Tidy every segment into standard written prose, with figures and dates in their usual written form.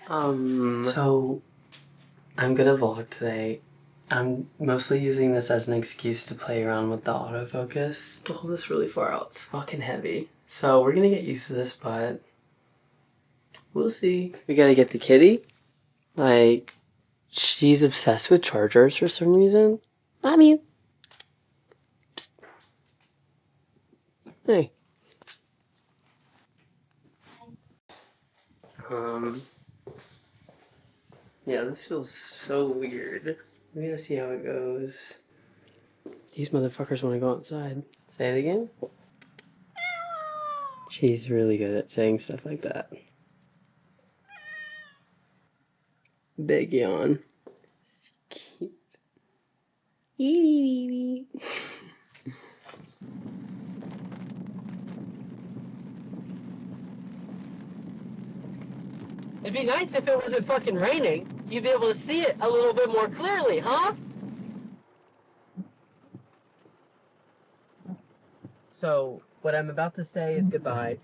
So I'm gonna vlog today. I'm mostly using this as an excuse to play around with the autofocus. To hold this really far out, it's fucking heavy. So we're gonna get used to this, but we'll see. We gotta get the kitty. Like, she's obsessed with chargers for some reason. Mommy. Psst. Hey. Yeah, this feels so weird. We gotta see how it goes. These motherfuckers want to go outside. Say it again. She's really good at saying stuff like that. Big yawn. Cute. It'd be nice if it wasn't fucking raining. You'd be able to see it a little bit more clearly, huh? So, what I'm about to say is goodbye.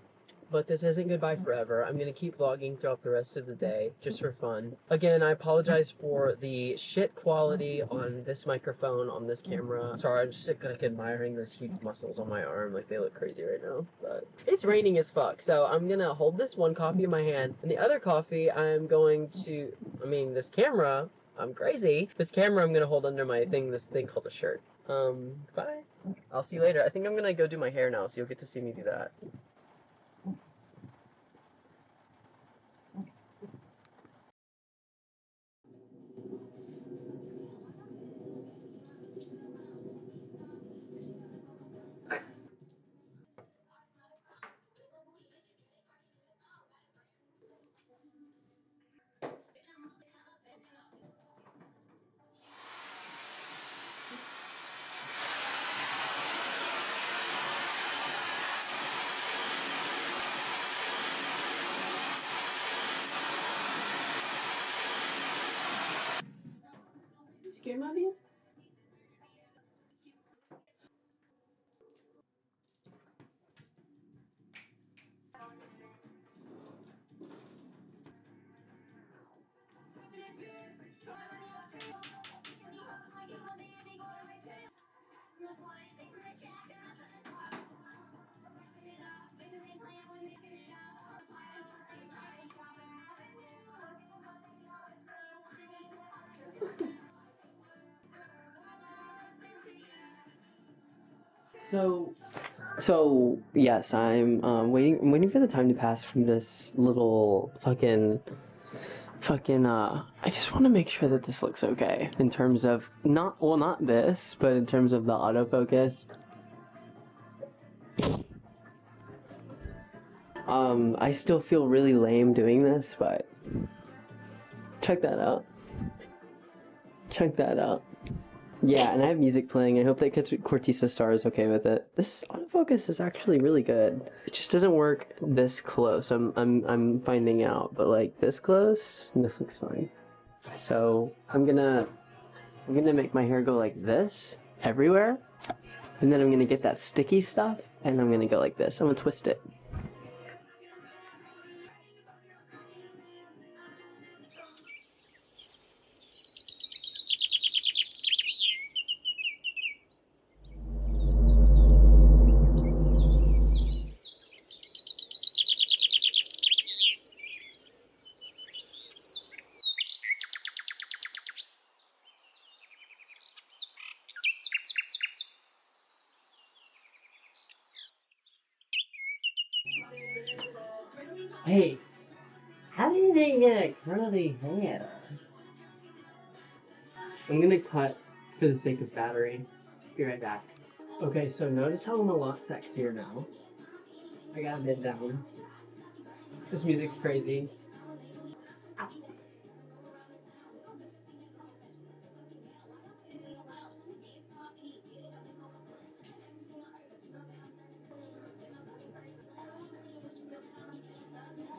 But this isn't goodbye forever. I'm gonna keep vlogging throughout the rest of the day, just for fun. Again, I apologize for the shit quality on this microphone, on this camera. Sorry, I'm just like admiring this huge muscles on my arm, like they look crazy right now. But it's raining as fuck, so I'm gonna hold this one coffee in my hand, and the other coffee I'm going to, this camera, I'm crazy. This camera I'm gonna hold under my thing, this thing called a shirt. Bye. I'll see you later. I think I'm gonna go do my hair now, so you'll get to see me do that. Scared, mommy? So yes, I'm waiting for the time to pass from this little fucking I just want to make sure that this looks okay in terms of not this, but in terms of the autofocus. I still feel really lame doing this, but check that out. Check that out. Yeah, and I have music playing. I hope that Cortisa Star is okay with it. This autofocus is actually really good. It just doesn't work this close. I'm finding out, but like this close, this looks fine. So I'm gonna make my hair go like this everywhere, and then I'm gonna get that sticky stuff, and I'm gonna go like this. I'm gonna twist it. Hey, how did they get a curly hair? I'm gonna cut for the sake of battery. Be right back. Okay, so notice how I'm a lot sexier now. I got a bit down. This music's crazy. Ow.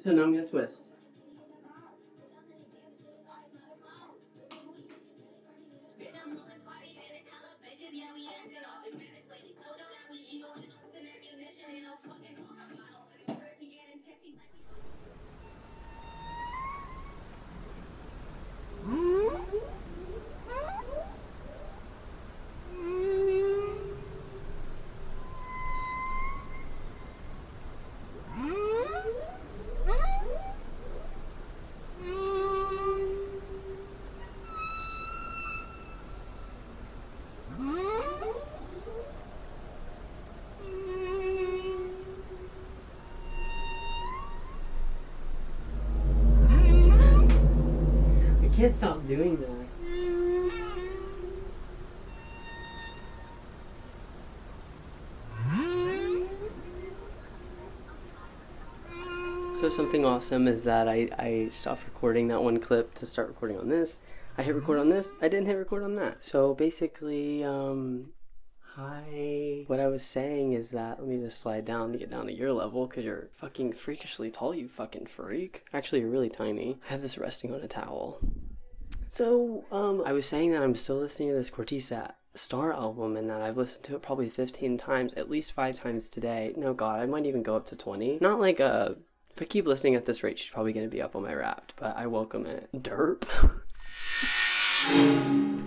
So now I'm gonna twist. can't stop doing that. So something awesome is that I stopped recording that one clip to start recording on this. I hit record on this, I didn't hit record on that. So basically, hi. What I was saying is that, let me just slide down to get down to your level, because you're fucking freakishly tall, you fucking freak. Actually, you're really tiny. I have this resting on a towel. So, I was saying that I'm still listening to this Cortisa Star album, and that I've listened to it probably 15 times, at least 5 times today. No, God, I might even go up to 20. Not like if I keep listening at this rate, she's probably going to be up on my Wrapped, but I welcome it. Derp.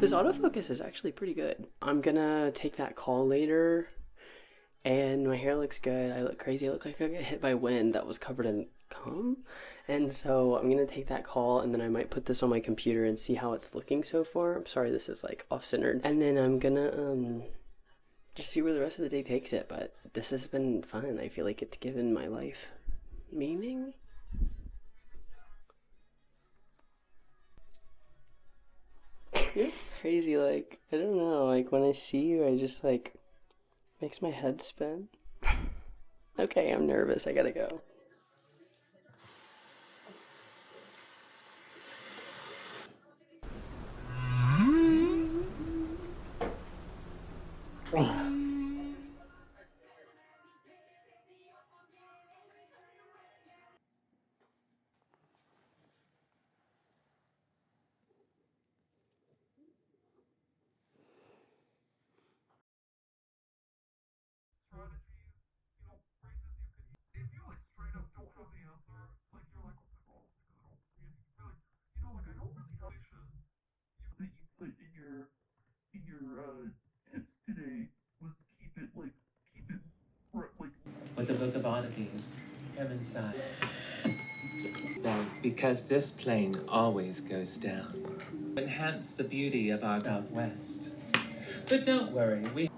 This autofocus is actually pretty good. I'm gonna take that call later, and my hair looks good. I look crazy. I look like I got hit by wind that was covered in cum. And so I'm gonna take that call, and then I might put this on my computer and see how it's looking so far. I'm sorry this is like off-centered. And then I'm gonna just see where the rest of the day takes it. But this has been fun. I feel like it's given my life meaning. You're crazy, like, I don't know, like, when I see you, I just, like, makes my head spin. Okay, I'm nervous, I gotta go. With the Book of Oddities, Kevin sighed. No, because this plane always goes down. Enhance the beauty of our Southwest. But don't worry, we...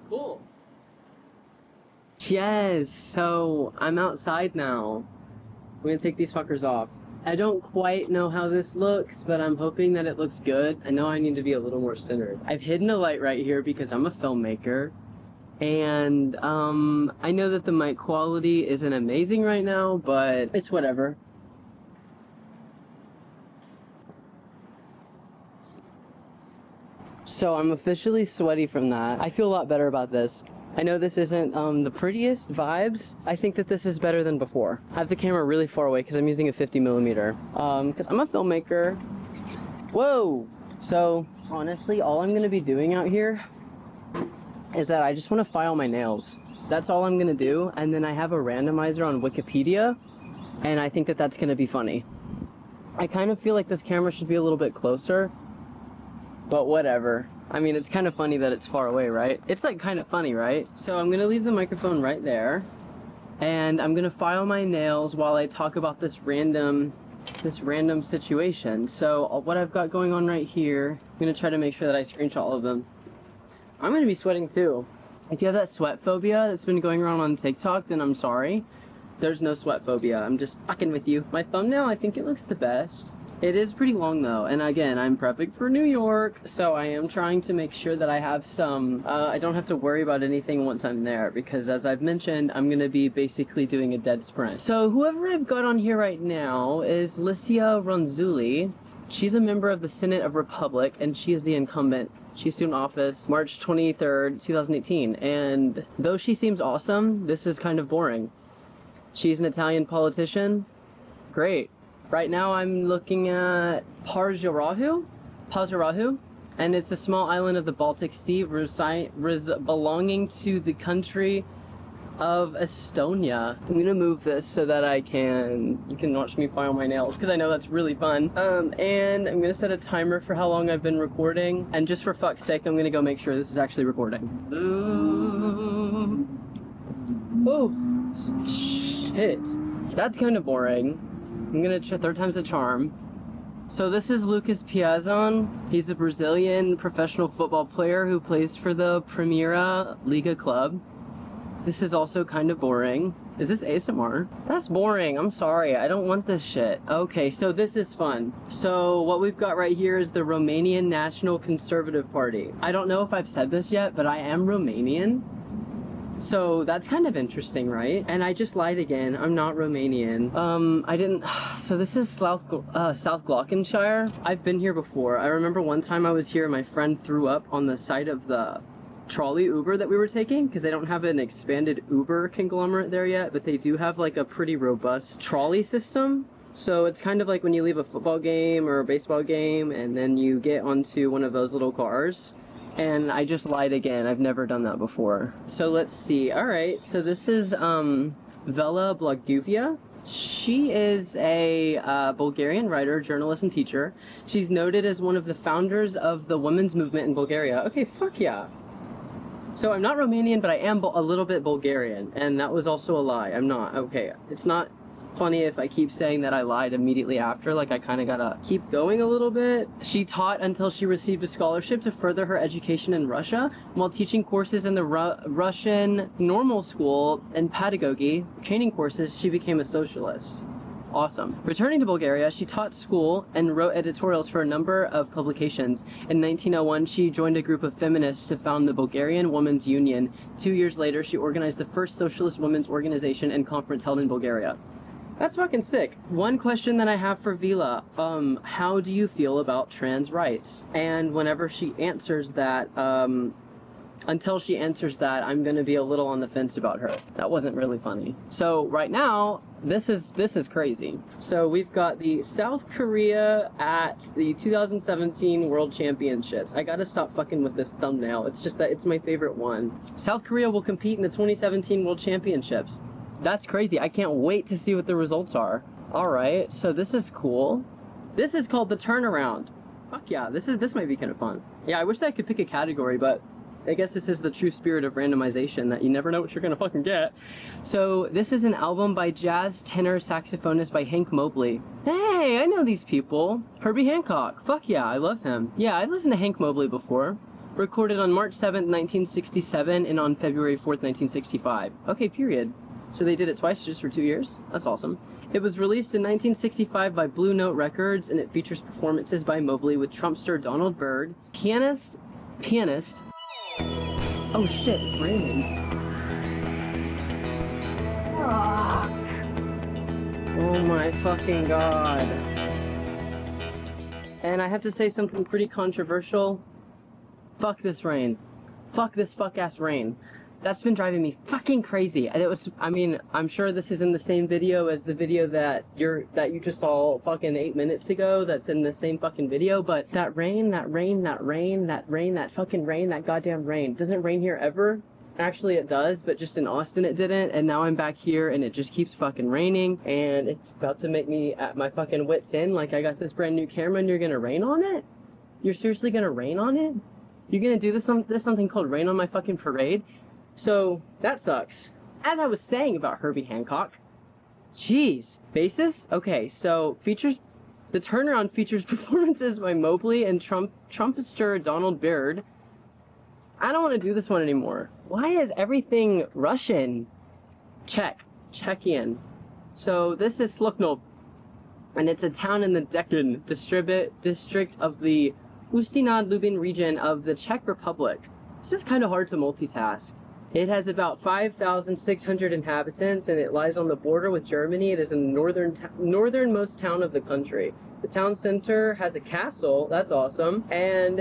Cool. Yes, so I'm outside now. I'm gonna take these fuckers off. I don't quite know how this looks, but I'm hoping that it looks good. I know I need to be a little more centered. I've hidden a light right here because I'm a filmmaker. And I know that the mic quality isn't amazing right now, but it's whatever. So I'm officially sweaty from that. I feel a lot better about this. I know this isn't the prettiest vibes. I think that this is better than before. I have the camera really far away because I'm using a 50mm. Because I'm a filmmaker. Whoa! So, honestly, all I'm going to be doing out here is that I just want to file my nails. That's all I'm going to do. And then I have a randomizer on Wikipedia. And I think that that's going to be funny. I kind of feel like this camera should be a little bit closer. But whatever. I mean, it's kind of funny that it's far away, right? It's like kind of funny, right? So I'm gonna leave the microphone right there, and I'm gonna file my nails while I talk about this random situation. So what I've got going on right here, I'm gonna try to make sure that I screenshot all of them. I'm gonna be sweating too. If you have that sweat phobia that's been going around on TikTok, then I'm sorry. There's no sweat phobia. I'm just fucking with you. My thumbnail, I think it looks the best. It is pretty long though, and again, I'm prepping for New York, so I am trying to make sure that I have some, I don't have to worry about anything once I'm there, because as I've mentioned, I'm gonna be basically doing a dead sprint. So whoever I've got on here right now is Licia Ronzulli. She's a member of the Senate of Republic, and she is the incumbent. She assumed office March 23rd, 2018, and though she seems awesome, this is kind of boring. She's an Italian politician. Great. Right now I'm looking at Pazarahu, and it's a small island of the Baltic Sea belonging to the country of Estonia. I'm gonna move this so that you can watch me file my nails, because I know that's really fun. And I'm gonna set a timer for how long I've been recording, and just for fuck's sake, I'm gonna go make sure this is actually recording. Oh, shit. That's kind of boring. I'm gonna try third time's a charm. So this is Lucas Piazon. He's a Brazilian professional football player who plays for the Primeira Liga club. This is also kind of boring. Is this ASMR? That's boring. I'm sorry. I don't want this shit. Okay, so this is fun. So what we've got right here is the Romanian National Conservative Party. I don't know if I've said this yet, but I am Romanian. So that's kind of interesting, right? And I just lied again. I'm not Romanian. I didn't... So this is South Glockenshire. I've been here before. I remember one time I was here and my friend threw up on the side of the trolley Uber that we were taking, because they don't have an expanded Uber conglomerate there yet, but they do have like a pretty robust trolley system. So it's kind of like when you leave a football game or a baseball game and then you get onto one of those little cars. And I just lied again. I've never done that before. So let's see. All right. So this is Vela Blaguvia. She is a Bulgarian writer, journalist, and teacher. She's noted as one of the founders of the women's movement in Bulgaria. Okay, fuck yeah. So I'm not Romanian, but I am a little bit Bulgarian, and that was also a lie. I'm not. Okay, it's not funny if I keep saying that I lied immediately after, like I kind of gotta keep going a little bit. She taught until she received a scholarship to further her education in Russia. While teaching courses in the Russian normal school and pedagogy training courses, she became a socialist. Awesome. Returning to Bulgaria, she taught school and wrote editorials for a number of publications. In 1901, she joined a group of feminists to found the Bulgarian Women's Union. 2 years later, she organized the first socialist women's organization and conference held in Bulgaria. That's fucking sick. One question that I have for Vila, how do you feel about trans rights? And whenever she answers that, until she answers that, I'm gonna be a little on the fence about her. That wasn't really funny. So right now, this is crazy. So we've got the South Korea at the 2017 World Championships. I gotta stop fucking with this thumbnail. It's just that it's my favorite one. South Korea will compete in the 2017 World Championships. That's crazy. I can't wait to see what the results are. All right, so this is cool. This is called the turnaround. Fuck yeah, this might be kind of fun. Yeah, I wish that I could pick a category, but I guess this is the true spirit of randomization, that you never know what you're gonna fucking get. So this is an album by jazz tenor saxophonist by Hank Mobley. Hey, I know these people. Herbie Hancock. Fuck yeah, I love him. Yeah, I've listened to Hank Mobley before. Recorded on March 7th, 1967 and on February 4th, 1965. Okay, period. So they did it twice just for 2 years? That's awesome. It was released in 1965 by Blue Note Records, and it features performances by Mobley with trumpster Donald Byrd, pianist. Oh shit, it's raining. Fuck. Oh my fucking god. And I have to say something pretty controversial. Fuck this rain. Fuck this fuck-ass rain. That's been driving me fucking crazy. I'm sure this is in the same video as the video that you just saw fucking 8 minutes ago. That's in the same fucking video. But that fucking rain, that goddamn rain. Doesn't rain here ever. Actually, it does, but just in Austin it didn't. And now I'm back here and it just keeps fucking raining. And it's about to make me at my fucking wits end. Like, I got this brand new camera and you're gonna rain on it? You're seriously gonna rain on it? You're gonna do this something called rain on my fucking parade? So, that sucks. As I was saying about Herbie Hancock, jeez. Basis? Okay, so the turnaround features performances by Mobley and trumpester Donald Byrd. I don't want to do this one anymore. Why is everything Russian? Czechian. So this is Sluknov, and it's a town in the Deccan district of the Ustinad-Lubin region of the Czech Republic. This is kind of hard to multitask. It has about 5,600 inhabitants, and it lies on the border with Germany. It is in the northernmost town of the country. The town center has a castle, that's awesome, and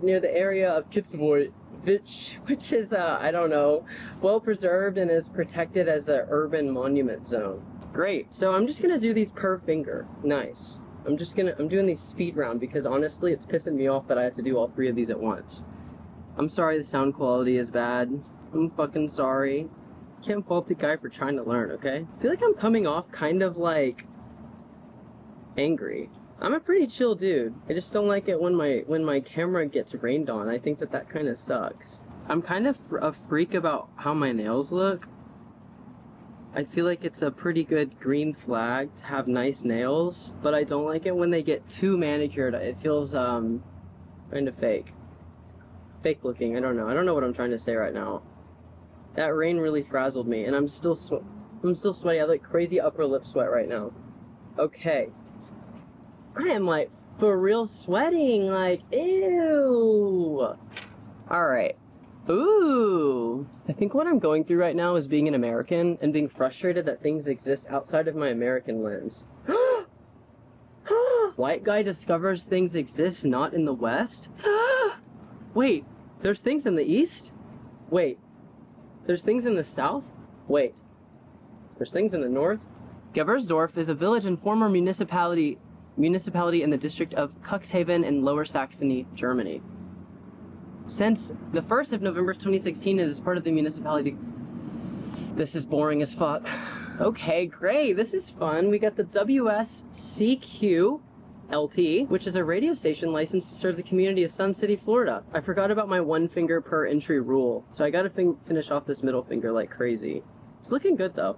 near the area of Kitzbühel, which is, well preserved and is protected as an urban monument zone. Great, so I'm just gonna do these per finger. Nice. I'm doing these speed round because honestly it's pissing me off that I have to do all 3 of these at once. I'm sorry the sound quality is bad. I'm fucking sorry. Can't fault the guy for trying to learn, okay? I feel like I'm coming off kind of like angry. I'm a pretty chill dude. I just don't like it when my camera gets rained on. I think that kind of sucks. I'm kind of a freak about how my nails look. I feel like it's a pretty good green flag to have nice nails, but I don't like it when they get too manicured. It feels kind of fake. Fake looking. I don't know what I'm trying to say right now. That rain really frazzled me, and I'm still I'm still sweaty. I have like crazy upper lip sweat right now. Okay. I am like for real sweating. Like, ew. Alright. Ooh. I think what I'm going through right now is being an American and being frustrated that things exist outside of my American lens. White guy discovers things exist not in the West? Wait, there's things in the East? Wait, there's things in the South? Wait, there's things in the North? Geversdorf is a village and former municipality in the district of Cuxhaven in Lower Saxony, Germany. Since the 1st of November 2016, it is part of the municipality. This is boring as fuck. Okay, great, this is fun. We got the WSCQ LP, which is a radio station licensed to serve the community of Sun City, Florida. I forgot about my 1 finger per entry rule, so I gotta finish off this middle finger like crazy. It's looking good though.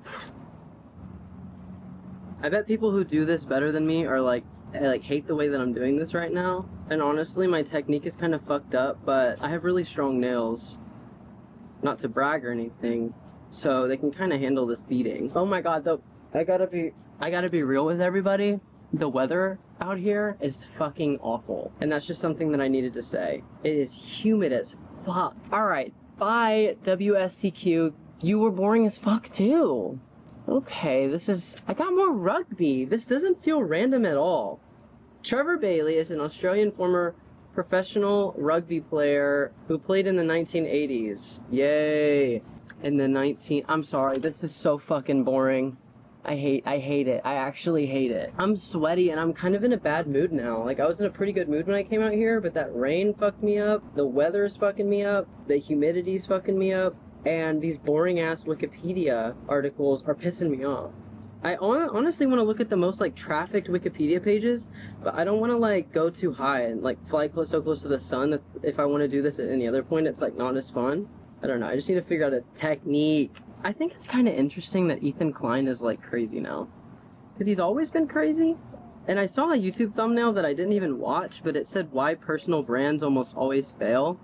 I bet people who do this better than me are like hate the way that I'm doing this right now. And honestly, my technique is kind of fucked up, but I have really strong nails. Not to brag or anything, so they can kind of handle this beating. Oh my god, though, I gotta be real with everybody. The weather out here is fucking awful. And that's just something that I needed to say. It is humid as fuck. Alright, bye WSCQ. You were boring as fuck too. Okay, I got more rugby. This doesn't feel random at all. Trevor Bailey is an Australian former professional rugby player who played in the 1980s. Yay. I'm sorry, this is so fucking boring. I hate it. I actually hate it. I'm sweaty and I'm kind of in a bad mood now. Like, I was in a pretty good mood when I came out here, but that rain fucked me up. The weather's fucking me up. The humidity's fucking me up. And these boring ass Wikipedia articles are pissing me off. I honestly want to look at the most like trafficked Wikipedia pages, but I don't want to like go too high and like fly so close to the sun that if I want to do this at any other point, it's like not as fun. I don't know. I just need to figure out a technique. I think it's kind of interesting that Ethan Klein is like crazy now, because he's always been crazy. And I saw a YouTube thumbnail that I didn't even watch, but it said why personal brands almost always fail.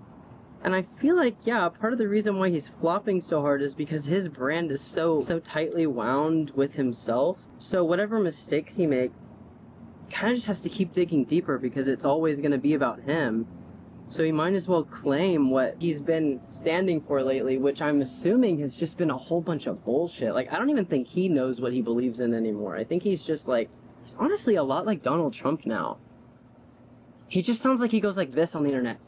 And I feel like, yeah, part of the reason why he's flopping so hard is because his brand is so tightly wound with himself. So whatever mistakes he makes, kind of just has to keep digging deeper because it's always going to be about him. So he might as well claim what he's been standing for lately, which I'm assuming has just been a whole bunch of bullshit. Like, I don't even think he knows what he believes in anymore. I think he's just like, he's honestly a lot like Donald Trump now. He just sounds like he goes like this on the internet.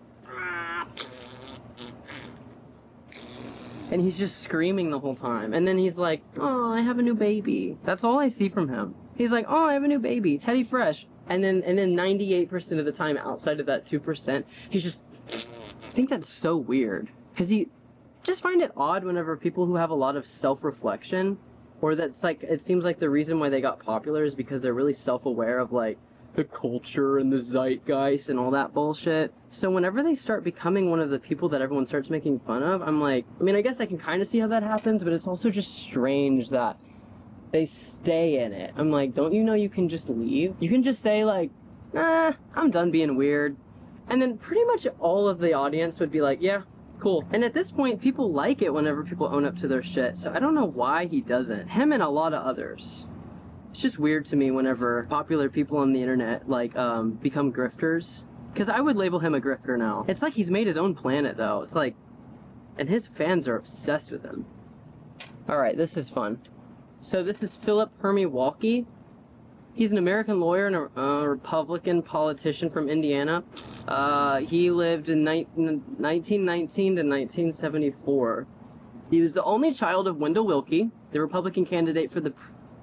And he's just screaming the whole time. And then he's like, oh, I have a new baby. That's all I see from him. He's like, oh, I have a new baby, Teddy Fresh. And then 98% of the time outside of that 2%, he's just, I think that's so weird. Because he, just find it odd whenever people who have a lot of self-reflection, or that's like, it seems like the reason why they got popular is because they're really self-aware of like, the culture and the zeitgeist and all that bullshit. So whenever they start becoming one of the people that everyone starts making fun of, I'm like, I mean, I guess I can kind of see how that happens, but it's also just strange that they stay in it. I'm like, don't you know you can just leave? You can just say like, I'm done being weird. And then pretty much all of the audience would be like, yeah, cool. And at this point, people like it whenever people own up to their shit. So I don't know why he doesn't. Him and a lot of others. It's just weird to me whenever popular people on the internet, like, become grifters. Because I would label him a grifter now. It's like he's made his own planet, though. It's like... And his fans are obsessed with him. Alright, this is fun. So this is Philip Walke. He's an American lawyer and a Republican politician from Indiana. He lived in 1919 to 1974. He was the only child of Wendell Willkie, the Republican candidate for the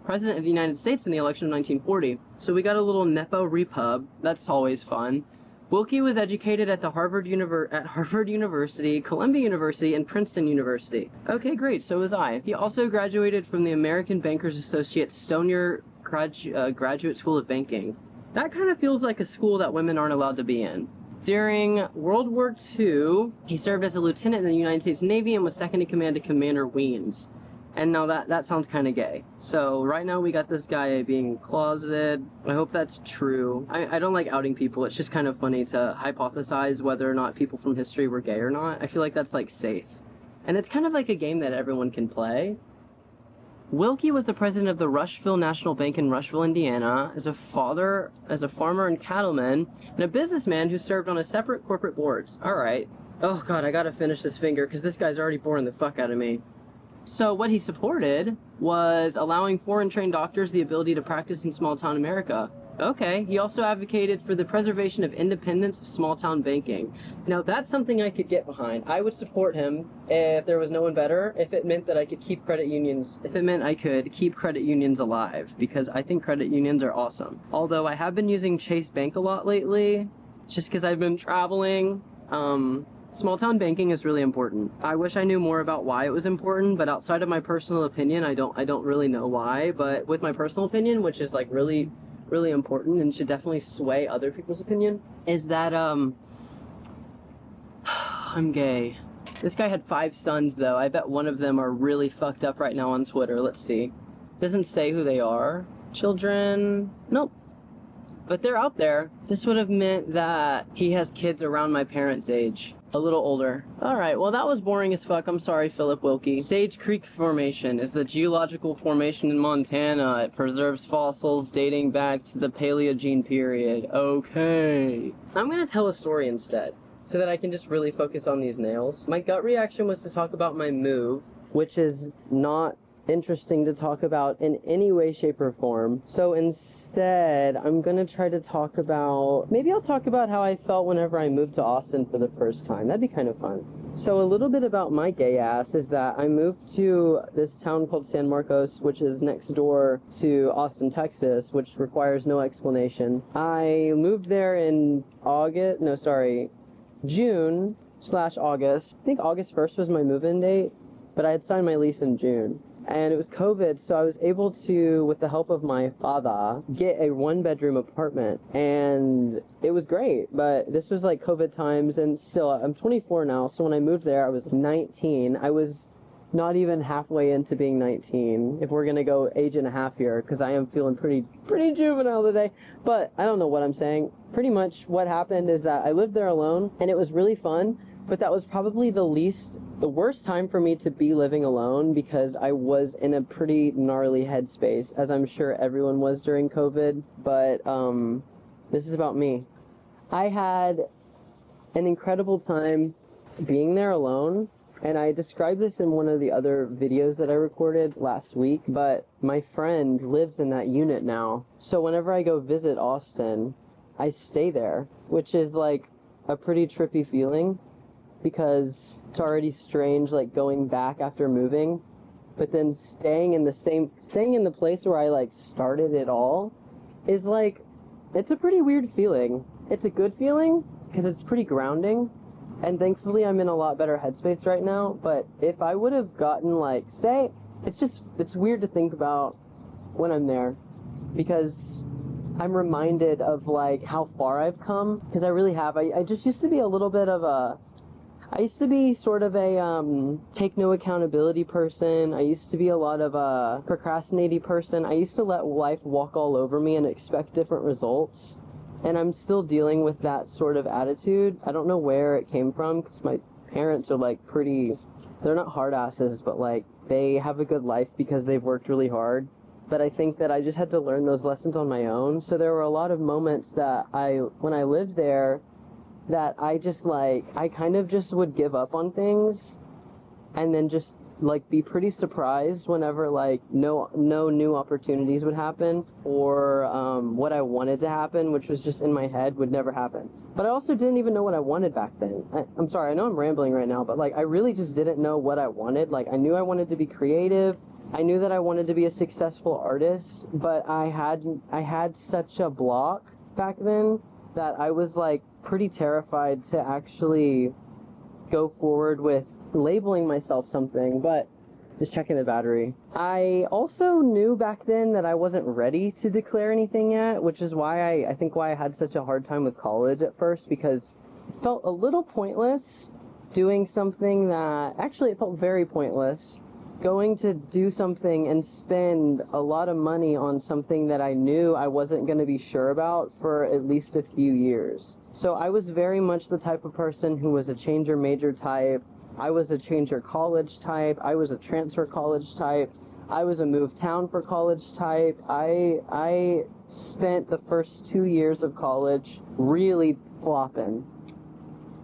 President of the United States in the election of 1940. So we got a little Nepo Repub. That's always fun. Willkie was educated at Harvard University, Columbia University, and Princeton University. Okay, great, so was I. He also graduated from the American Bankers Associate Stonier Graduate School of Banking. That kind of feels like a school that women aren't allowed to be in. During World War II, he served as a lieutenant in the United States Navy and was second in command to Commander Weems. And now that sounds kind of gay. So right now we got this guy being closeted. I hope that's true. I don't like outing people. It's just kind of funny to hypothesize whether or not people from history were gay or not. I feel like that's like safe. And it's kind of like a game that everyone can play. Wilkie was the president of the Rushville National Bank in Rushville, Indiana, as a farmer and cattleman, and a businessman who served on a separate corporate boards. Alright. Oh god, I gotta finish this finger, because this guy's already boring the fuck out of me. So what he supported was allowing foreign-trained doctors the ability to practice in small-town America. Okay, he also advocated for the preservation of independence of small-town banking. Now, that's something I could get behind. I would support him if there was no one better, if it meant that I could keep credit unions, if it meant I could keep credit unions alive, because I think credit unions are awesome. Although I have been using Chase Bank a lot lately, just because I've been traveling. Small-town banking is really important. I wish I knew more about why it was important, but outside of my personal opinion, I don't really know why. But with my personal opinion, which is like really important and should definitely sway other people's opinion, is that I'm gay. This guy had 5 sons though. I bet one of them are really fucked up right now on Twitter. Let's see. Doesn't say who they are. Children? Nope. But they're out there. This would have meant that he has kids around my parents' age. A little older. Alright, well that was boring as fuck. I'm sorry, Philip Wilkie. Sage Creek Formation is the geological formation in Montana. It preserves fossils dating back to the Paleogene period. Okay. I'm gonna tell a story instead, so that I can just really focus on these nails. My gut reaction was to talk about my move, which is not interesting to talk about in any way, shape, or form. So instead, I'm gonna try to talk about, maybe I'll talk about how I felt whenever I moved to Austin for the first time. That'd be kind of fun. So a little bit about my gay ass is that I moved to this town called San Marcos, which is next door to Austin, Texas, which requires no explanation. I moved there in June/August. I think August 1st was my move-in date, but I had signed my lease in June. And it was COVID, so I was able to, with the help of my father, get a 1-bedroom apartment. And it was great, but this was like COVID times, and still, I'm 24 now, so when I moved there, I was 19. I was not even halfway into being 19, if we're gonna go age and a half here, because I am feeling pretty juvenile today. But I don't know what I'm saying. Pretty much what happened is that I lived there alone, and it was really fun. But that was probably the worst time for me to be living alone, because I was in a pretty gnarly headspace, as I'm sure everyone was during COVID. But this is about me. I had an incredible time being there alone, and I described this in one of the other videos that I recorded last week, but my friend lives in that unit now. So whenever I go visit Austin, I stay there, which is like a pretty trippy feeling, because it's already strange, like, going back after moving, but then staying in the place where I, like, started it all is, like, it's a pretty weird feeling. It's a good feeling, because it's pretty grounding, and thankfully I'm in a lot better headspace right now. But if I would have gotten, like, say, it's weird to think about when I'm there, because I'm reminded of, like, how far I've come, because I really have. I just used to be a little bit of a, I used to be sort of a take no accountability person. I used to be a lot of a procrastinating person. I used to let life walk all over me and expect different results. And I'm still dealing with that sort of attitude. I don't know where it came from, because my parents are like they're not hard asses, but like they have a good life because they've worked really hard. But I think that I just had to learn those lessons on my own. So there were a lot of moments that when I lived there, that I kind of just would give up on things, and then just like be pretty surprised whenever like no new opportunities would happen, or what I wanted to happen, which was just in my head, would never happen. But I also didn't even know what I wanted back then. I'm sorry, I know I'm rambling right now, but like I really just didn't know what I wanted. Like I knew I wanted to be creative. I knew that I wanted to be a successful artist, but I had such a block back then that I was like pretty terrified to actually go forward with labeling myself something. But just checking the battery. I also knew back then that I wasn't ready to declare anything yet, which is why I think why I had such a hard time with college at first, because it felt a little pointless doing something that, actually it felt very pointless, going to do something and spend a lot of money on something that I knew I wasn't going to be sure about for at least a few years. So I was very much the type of person who was a changer major type. I was a changer college type. I was a transfer college type. I was a move town for college type. I spent the first 2 years of college really flopping.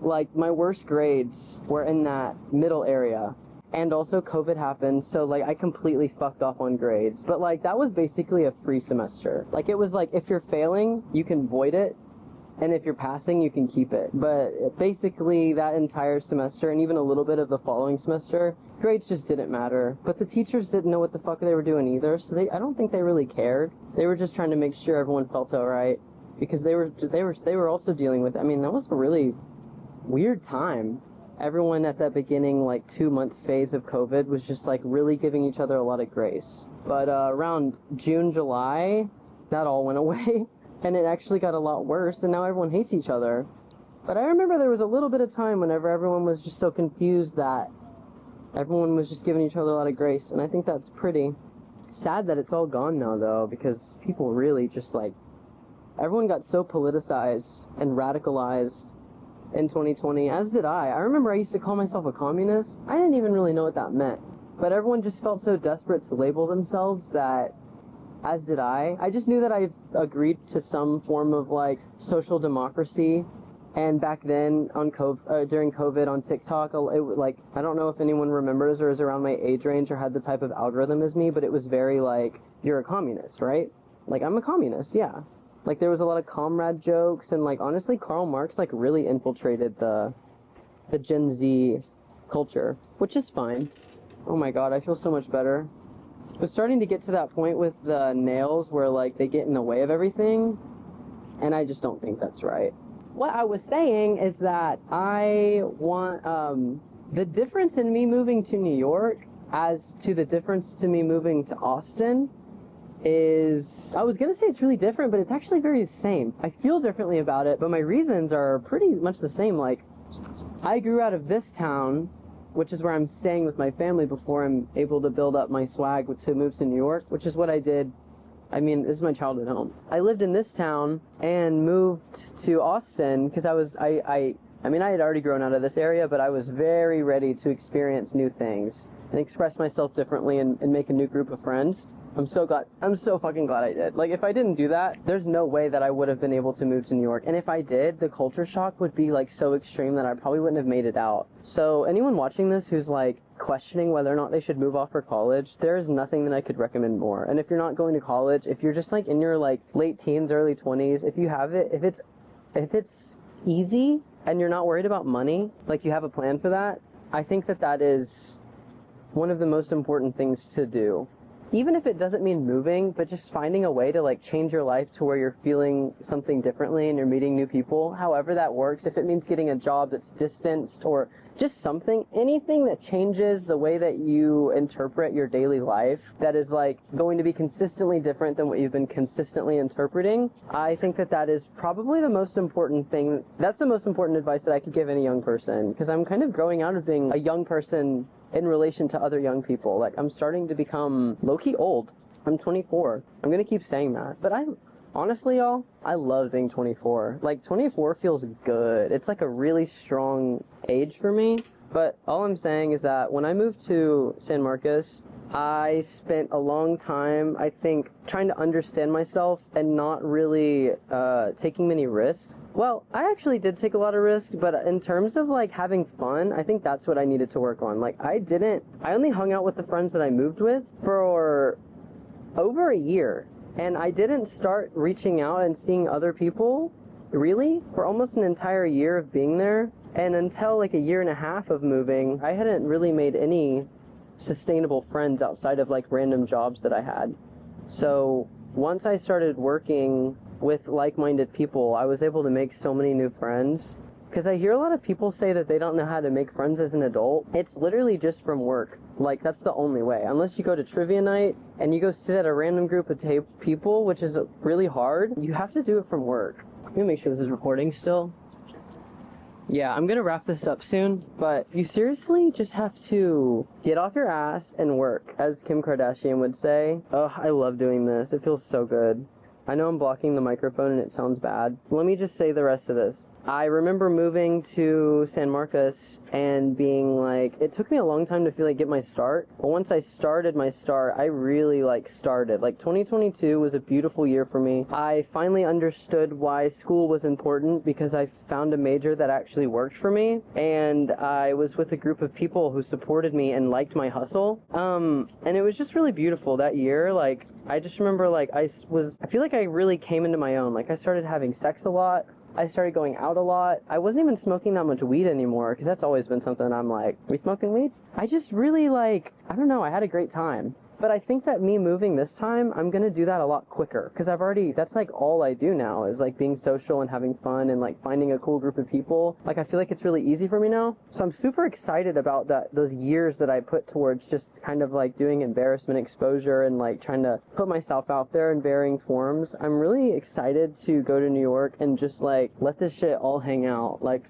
Like, my worst grades were in that middle area. And also COVID happened, so like I completely fucked off on grades. But like that was basically a free semester. Like it was like if you're failing, you can void it, and if you're passing, you can keep it. But basically that entire semester and even a little bit of the following semester, grades just didn't matter. But the teachers didn't know what the fuck they were doing either, so I don't think they really cared. They were just trying to make sure everyone felt alright, because they were also dealing with, I mean, that was a really weird time. Everyone at that beginning, like 2-month phase of COVID was just like really giving each other a lot of grace. But around June, July, that all went away and it actually got a lot worse, and now everyone hates each other. But I remember there was a little bit of time whenever everyone was just so confused that everyone was just giving each other a lot of grace, and I think that's pretty sad that it's all gone now though, because people really just like, everyone got so politicized and radicalized in 2020, as did I. I remember I used to call myself a communist. I didn't even really know what that meant. But everyone just felt so desperate to label themselves that, as did I. I just knew that I agreed to some form of like social democracy. And back then on during COVID on TikTok, like, I don't know if anyone remembers or is around my age range or had the type of algorithm as me, but it was very like, you're a communist, right? Like, I'm a communist, yeah. Like, there was a lot of comrade jokes, and, like, honestly, Karl Marx, like, really infiltrated the Gen Z culture, which is fine. Oh my god, I feel so much better. It was starting to get to that point with the nails where, like, they get in the way of everything, and I just don't think that's right. What I was saying is that I want, the difference in me moving to New York as to the difference to me moving to Austin is, I was gonna say it's really different, but it's actually very the same. I feel differently about it, but my reasons are pretty much the same. Like, I grew out of this town, which is where I'm staying with my family before I'm able to build up my swag to move to New York, which is what I did. I mean, this is my childhood home. I lived in this town and moved to Austin because I mean, I had already grown out of this area, but I was very ready to experience new things and express myself differently and make a new group of friends. I'm so fucking glad I did. Like, if I didn't do that, there's no way that I would have been able to move to New York. And if I did, the culture shock would be, like, so extreme that I probably wouldn't have made it out. So anyone watching this who's, like, questioning whether or not they should move off for college, there is nothing that I could recommend more. And if you're not going to college, if you're just, like, in your, like, late teens, early 20s, if you have it, if it's easy and you're not worried about money, like, you have a plan for that, I think that that is one of the most important things to do. Even if it doesn't mean moving, but just finding a way to like change your life to where you're feeling something differently and you're meeting new people, however that works. If it means getting a job that's distanced or just something, anything that changes the way that you interpret your daily life that is like going to be consistently different than what you've been consistently interpreting, I think that that is probably the most important thing. That's the most important advice that I could give any young person, because I'm kind of growing out of being a young person in relation to other young people. Like, I'm starting to become low-key old. I'm 24. I'm gonna keep saying that. But honestly, y'all, I love being 24. Like, 24 feels good. It's like a really strong age for me. But all I'm saying is that when I moved to San Marcos, I spent a long time, I think, trying to understand myself and not really taking many risks. Well, I actually did take a lot of risks, but in terms of like having fun, I think that's what I needed to work on. Like, I only hung out with the friends that I moved with for over a year, and I didn't start reaching out and seeing other people really for almost an entire year of being there. And until like a year and a half of moving, I hadn't really made any sustainable friends outside of like random jobs that I had. So once I started working with like-minded people, I was able to make so many new friends. Because I hear a lot of people say that they don't know how to make friends as an adult. It's literally just from work. Like, that's the only way. Unless you go to trivia night and you go sit at a random group of people, which is really hard, you have to do it from work. Let me make sure this is recording still. Yeah, I'm gonna wrap this up soon, but you seriously just have to get off your ass and work, as Kim Kardashian would say. Oh, I love doing this. It feels so good. I know I'm blocking the microphone and it sounds bad. Let me just say the rest of this. I remember moving to San Marcos and being like, it took me a long time to feel like get my start, but once I started my start, I really like started. Like 2022 was a beautiful year for me. I finally understood why school was important because I found a major that actually worked for me, and I was with a group of people who supported me and liked my hustle. And it was just really beautiful that year. Like, I just remember like I feel like I really came into my own. Like I started having sex a lot. I started going out a lot. I wasn't even smoking that much weed anymore because that's always been something I'm like, we smoking weed? I just really like, I don't know, I had a great time. But I think that me moving this time, I'm going to do that a lot quicker because that's like all I do now is like being social and having fun and like finding a cool group of people. Like I feel like it's really easy for me now. So I'm super excited about those years that I put towards just kind of like doing embarrassment exposure and like trying to put myself out there in varying forms. I'm really excited to go to New York and just like let this shit all hang out. Like,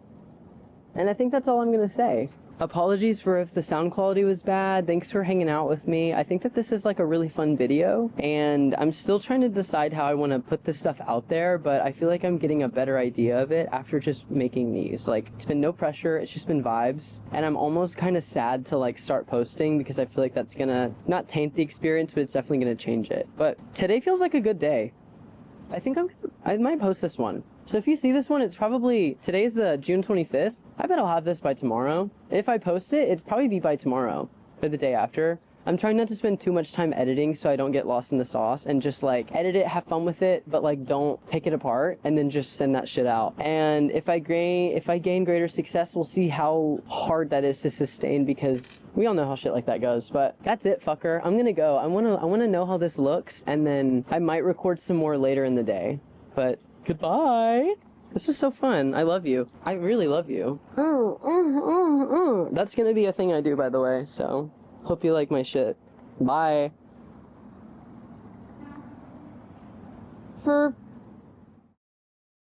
and I think that's all I'm going to say. Apologies for if the sound quality was bad. Thanks for hanging out with me. I think that this is like a really fun video, and I'm still trying to decide how I want to put this stuff out there, but I feel like I'm getting a better idea of it after just making these. Like, it's been no pressure, it's just been vibes, and I'm almost kind of sad to like start posting because I feel like that's gonna not taint the experience, but it's definitely gonna change it. But today feels like a good day. I think I might post this one. So if you see this one, it's probably, today's the June 25th. I bet I'll have this by tomorrow. If I post it, it'd probably be by tomorrow or the day after. I'm trying not to spend too much time editing so I don't get lost in the sauce and just like edit it, have fun with it, but like don't pick it apart and then just send that shit out. And if I gain greater success, we'll see how hard that is to sustain because we all know how shit like that goes. But that's it, fucker. I'm gonna go. I wanna know how this looks, and then I might record some more later in the day. But goodbye. This is so fun. I love you. I really love you. That's gonna be a thing I do, by the way, so hope you like my shit. Bye. For